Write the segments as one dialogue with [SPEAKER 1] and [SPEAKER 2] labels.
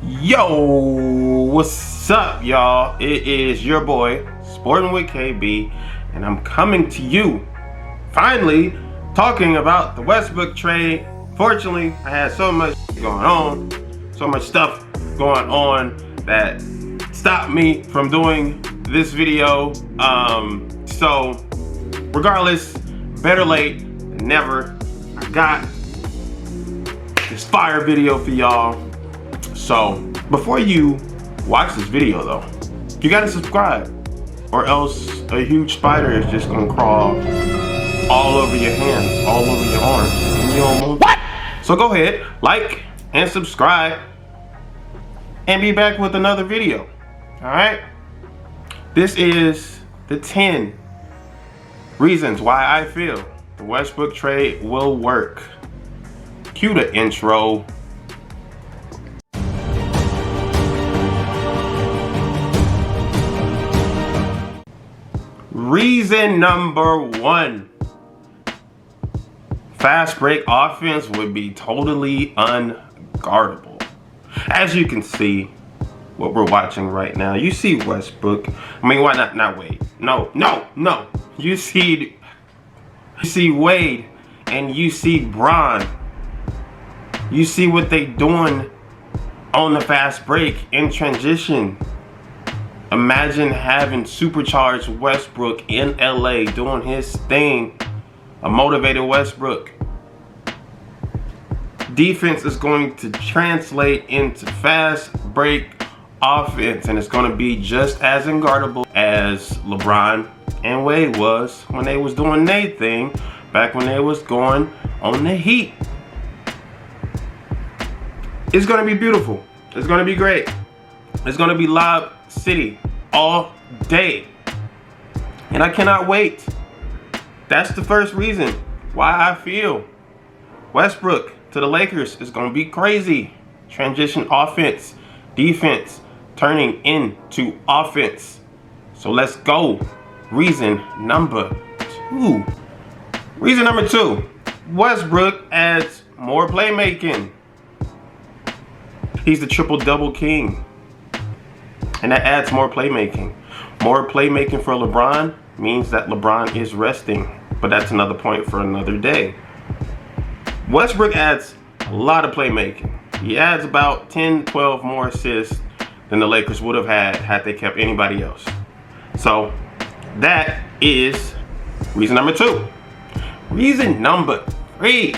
[SPEAKER 1] Yo, what's up, y'all? It is your boy, Sporting with KB, and I'm coming to you, finally, talking about the Westbrook trade. Fortunately, I had so much going on, so much stuff going on that stopped me from doing this video. So, regardless, better late than never. I got this fire video for y'all. So, before you watch this video though, you gotta subscribe, or else a huge spider is just gonna crawl all over your hands, all over your arms, and you don't want that. So go ahead, like and subscribe, and be back with another video. Alright? This is the 10 reasons why I feel the Westbrook trade will work. Cue the intro. Reason number 1. Fast break offense would be totally unguardable. As you can see, what we're watching right now, you see Westbrook. I mean, why not Wade? No. You see Wade and you see Bron. You see what they doing on the fast break in transition. Imagine having supercharged Westbrook in LA doing his thing. A motivated Westbrook. Defense is going to translate into fast break offense, and it's going to be just as unguardable as LeBron and Wade was when they was doing their thing back when they was going on the Heat. It's going to be beautiful. It's going to be great. It's going to be Lob City all day. And I cannot wait. That's the first reason why I feel Westbrook to the Lakers is going to be crazy. Transition offense, defense turning into offense. So let's go. Reason number 2. Reason number 2. Westbrook adds more playmaking. He's the triple-double king. And that adds more playmaking. More playmaking for LeBron means that LeBron is resting. But that's another point for another day. Westbrook adds a lot of playmaking. He adds about 10, 12 more assists than the Lakers would have had they kept anybody else. So that is reason number 2. Reason number 3.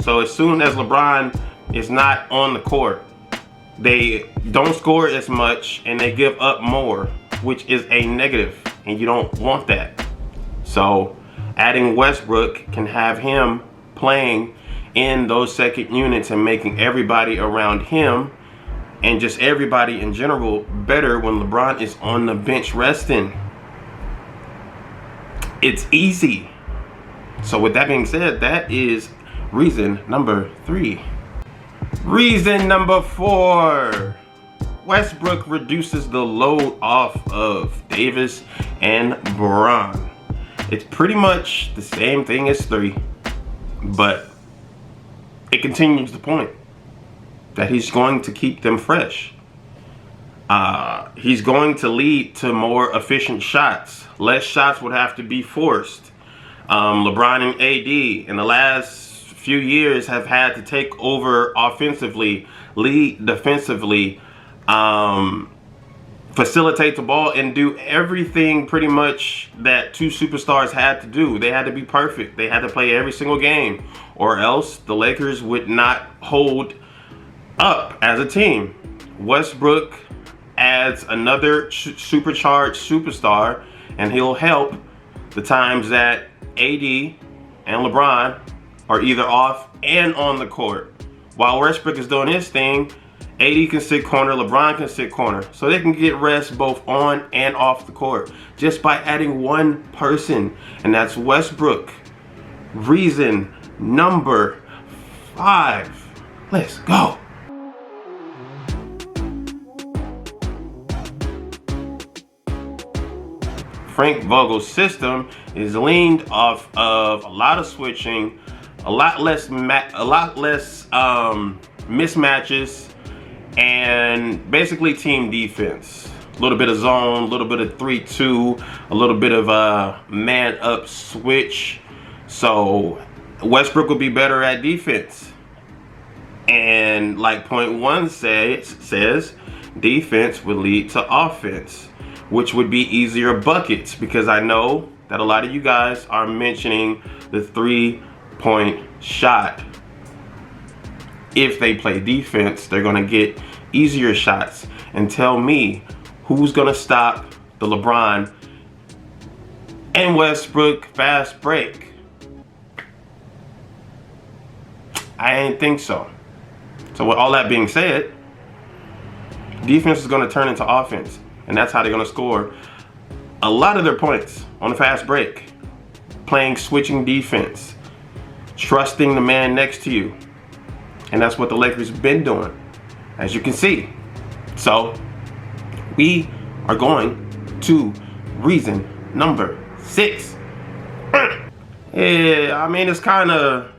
[SPEAKER 1] So as soon as LeBron is not on the court, they don't score as much and they give up more, which is a negative, and you don't want that. So adding Westbrook can have him playing in those second units and making everybody around him and just everybody in general better when LeBron is on the bench resting. It's easy. So with that being said, that is reason number 3. Reason number 4. Westbrook reduces the load off of Davis and Bron. It's pretty much the same thing as 3, but it continues the point that he's going to keep them fresh. He's going to lead to more efficient shots. Less shots would have to be forced. LeBron and AD in the last few years have had to take over offensively, lead defensively, facilitate the ball, and do everything pretty much that 2 superstars had to do. They had to be perfect. They had to play every single game, or else the Lakers would not hold up as a team. Westbrook adds another supercharged superstar, and he'll help the times that AD and LeBron are either off and on the court. While Westbrook is doing his thing, AD can sit corner, LeBron can sit corner. So they can get rest both on and off the court just by adding one person, and that's Westbrook. Reason number 5. Let's go. Frank Vogel's system is leaned off of a lot of switching, a lot less mismatches, and basically team defense. A little bit of zone, a little bit of 3-2, a little bit of man up switch. So Westbrook will be better at defense. And like point one says, defense would lead to offense, which would be easier buckets, because I know that a lot of you guys are mentioning the 3-point shot. If they play defense, they're going to get easier shots. And tell me, who's going to stop the LeBron and Westbrook fast break? I ain't think so. So with all that being said, defense is going to turn into offense. And that's how they're going to score a lot of their points on the fast break. Playing switching defense. Trusting the man next to you. And that's what the Lakers have been doing, as you can see. So we are going to reason number 6. Yeah, I mean, it's going to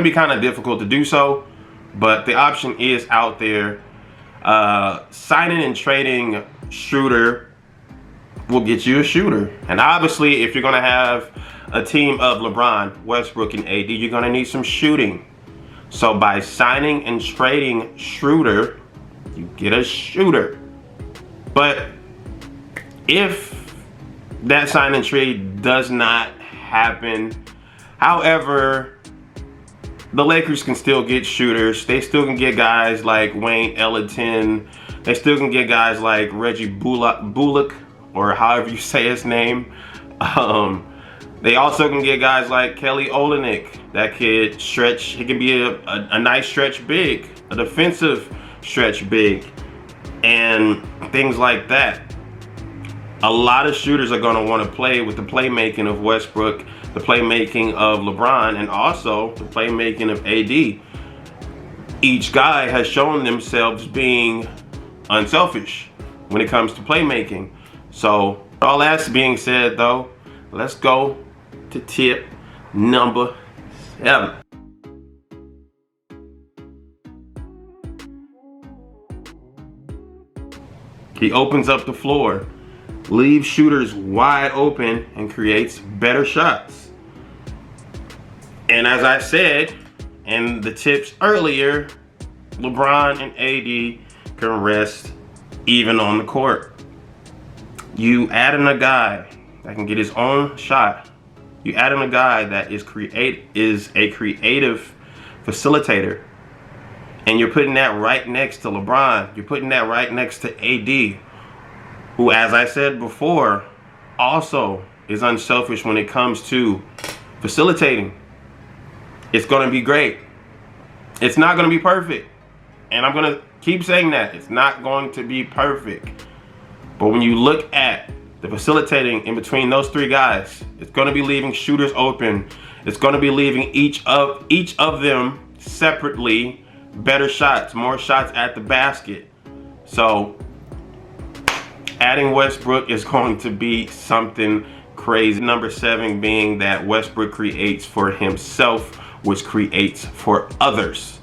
[SPEAKER 1] be kind of difficult to do so, but the option is out there. Signing and trading shooter will get you a shooter. And obviously, if you're going to have a team of LeBron, Westbrook, and AD, you're going to need some shooting. So by signing and trading Schroeder, you get a shooter. But if that sign and trade does not happen, however, the Lakers can still get shooters. They still can get guys like Wayne Ellington. They still can get guys like Reggie Bullock, or however you say his name. They also can get guys like Kelly Olynyk that could stretch. He can be a nice stretch big, a defensive stretch big, and things like that. A lot of shooters are going to want to play with the playmaking of Westbrook, the playmaking of LeBron, and also the playmaking of AD. Each guy has shown themselves being unselfish when it comes to playmaking. So all that being said, though, let's go to tip number 7. He opens up the floor, leaves shooters wide open, and creates better shots. And as I said in the tips earlier, LeBron and AD can rest even on the court. You add in a guy that can get his own shot. You add in a guy that is a creative facilitator. And you're putting that right next to LeBron. You're putting that right next to AD, who, as I said before, also is unselfish when it comes to facilitating. It's going to be great. It's not going to be perfect. And I'm going to keep saying that. It's not going to be perfect. But when you look at the facilitating in between those 3 guys, it's going to be leaving shooters open. It's going to be leaving each of them separately better shots, more shots at the basket. So adding Westbrook is going to be something crazy. Number 7 being that Westbrook creates for himself, which creates for others.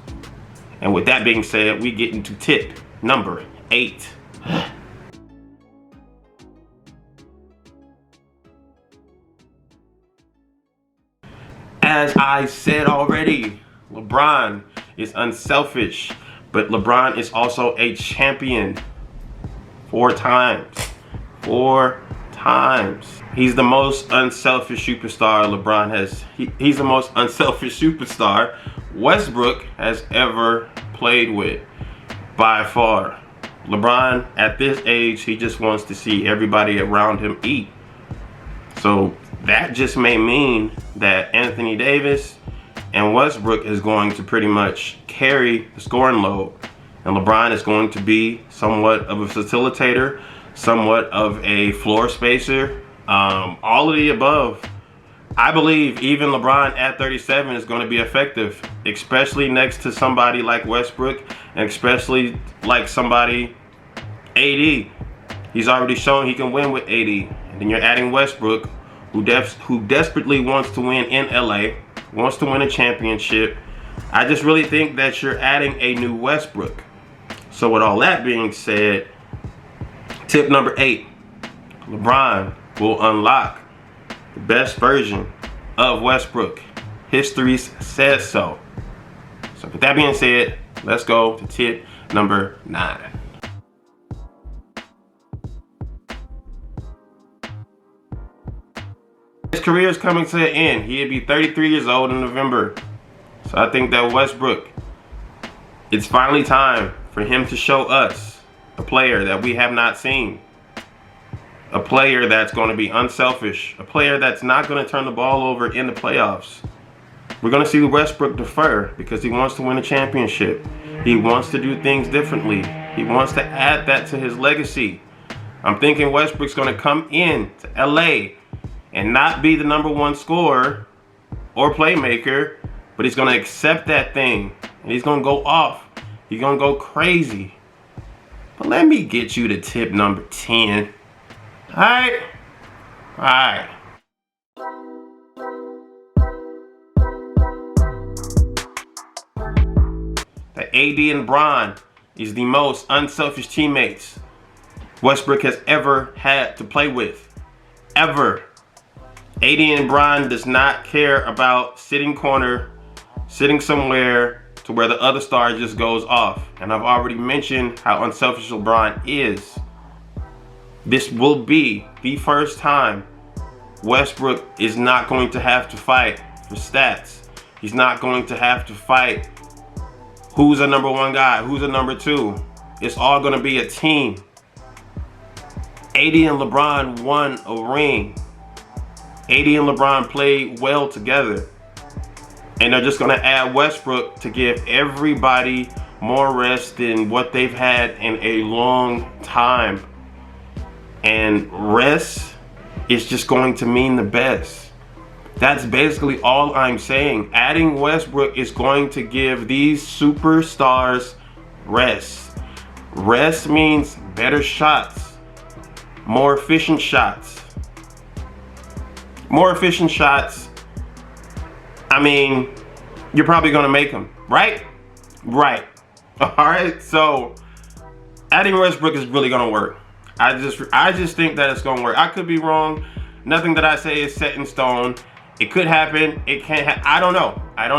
[SPEAKER 1] And with that being said, we get into tip number 8. As I said already, LeBron is unselfish, but LeBron is also a champion 4 times. 4 times. He's the most unselfish superstar LeBron has. He's the most unselfish superstar Westbrook has ever played with, by far. LeBron, at this age, he just wants to see everybody around him eat. So that just may mean that Anthony Davis and Westbrook is going to pretty much carry the scoring load. And LeBron is going to be somewhat of a facilitator, somewhat of a floor spacer, all of the above. I believe even LeBron at 37 is going to be effective, especially next to somebody like Westbrook, and especially like somebody AD. He's already shown he can win with AD. And then you're adding Westbrook, who desperately wants to win in LA, wants to win a championship. I just really think that you're adding a new Westbrook. So with all that being said, tip number 8, LeBron will unlock the best version of Westbrook. History says so. So with that being said, let's go to tip number 9. His career is coming to an end. He'll be 33 years old in November. So I think that Westbrook, it's finally time for him to show us a player that we have not seen. A player that's going to be unselfish. A player that's not going to turn the ball over in the playoffs. We're going to see Westbrook defer because he wants to win a championship. He wants to do things differently. He wants to add that to his legacy. I'm thinking Westbrook's going to come in to LA and not be the #1 scorer or playmaker, but he's going to accept that thing and he's going to go off. He's going to go crazy. But let me get you to tip number 10. All right. That AD and Bron is the most unselfish teammates Westbrook has ever had to play with. Ever. AD and Bron does not care about sitting somewhere to where the other star just goes off. And I've already mentioned how unselfish LeBron is. This will be the first time Westbrook is not going to have to fight for stats. He's not going to have to fight who's a #1 guy, who's a #2. It's all going to be a team. AD and LeBron won a ring. AD and LeBron played well together. And they're just going to add Westbrook to give everybody more rest than what they've had in a long time. And rest is just going to mean the best. That's basically all I'm saying. Adding Westbrook is going to give these superstars rest. Rest means better shots, more efficient shots. More efficient shots. I mean, you're probably going to make them, right? Right. All right. So adding Westbrook is really going to work. I just think that it's going to work. I could be wrong. Nothing that I say is set in stone. It could happen. It can't happen. I don't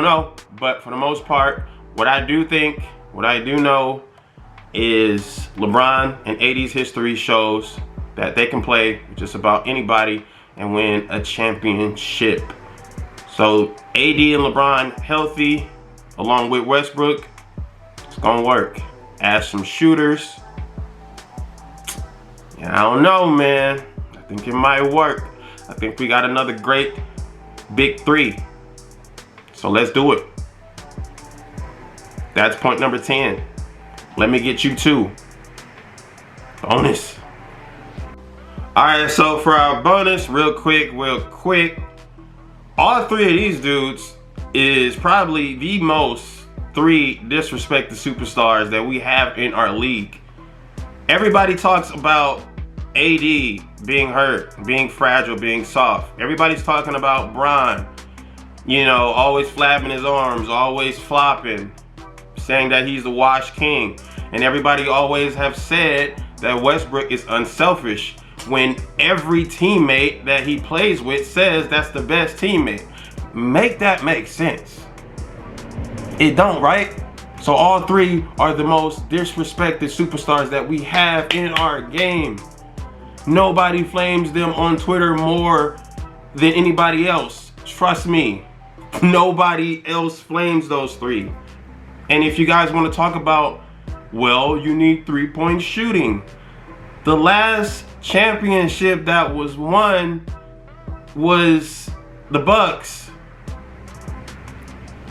[SPEAKER 1] know. But for the most part, what I do know is LeBron and AD's history shows that they can play with just about anybody and win a championship. So AD and LeBron healthy along with Westbrook, it's gonna work. Add some shooters. Yeah, I don't know, man. I think it might work. I think we got another great big 3. So let's do it. That's point number 10. Let me get you 2. Bonus. Alright, so for our bonus, real quick, all 3 of these dudes is probably the most 3 disrespected superstars that we have in our league. Everybody talks about AD being hurt, being fragile, being soft. Everybody's talking about Bron, always flapping his arms, always flopping, saying that he's the wash king. And everybody always have said that Westbrook is unselfish, when every teammate that he plays with says that's the best teammate. Make that make sense. It don't, right? So all 3 are the most disrespected superstars that we have in our game. Nobody flames them on Twitter more than anybody else. Trust me. Nobody else flames those 3. And if you guys want to talk about, well, you need 3-point shooting. The last championship that was won was the Bucks.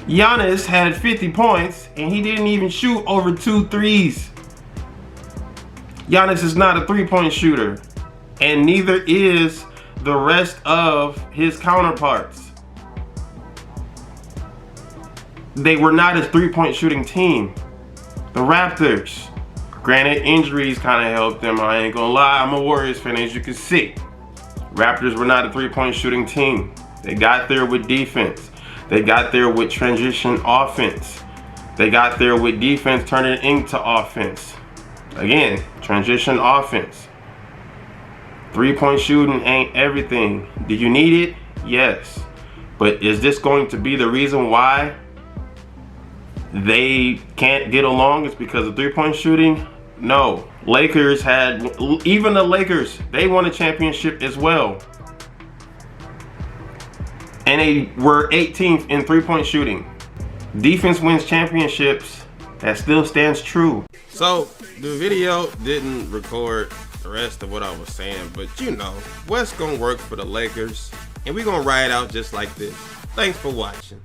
[SPEAKER 1] Giannis had 50 points and he didn't even shoot over 2 threes. Giannis is not a 3-point shooter, and neither is the rest of his counterparts. They were not a 3-point shooting team. The Raptors, granted, injuries kind of helped them. I ain't gonna lie, I'm a Warriors fan, as you can see. Raptors were not a three-point shooting team. They got there with defense. They got there with transition offense. They got there with defense turning into offense. Again, transition offense. Three-point shooting ain't everything. Do you need it? Yes. But is this going to be the reason why they can't get along? It's because of three-point shooting? No. Lakers had, even the Lakers, they won a championship as well. And they were 18th in three-point shooting. Defense wins championships. That still stands true. So the video didn't record the rest of what I was saying, but you know, West gonna work for the Lakers, and we gonna ride out just like this. Thanks for watching.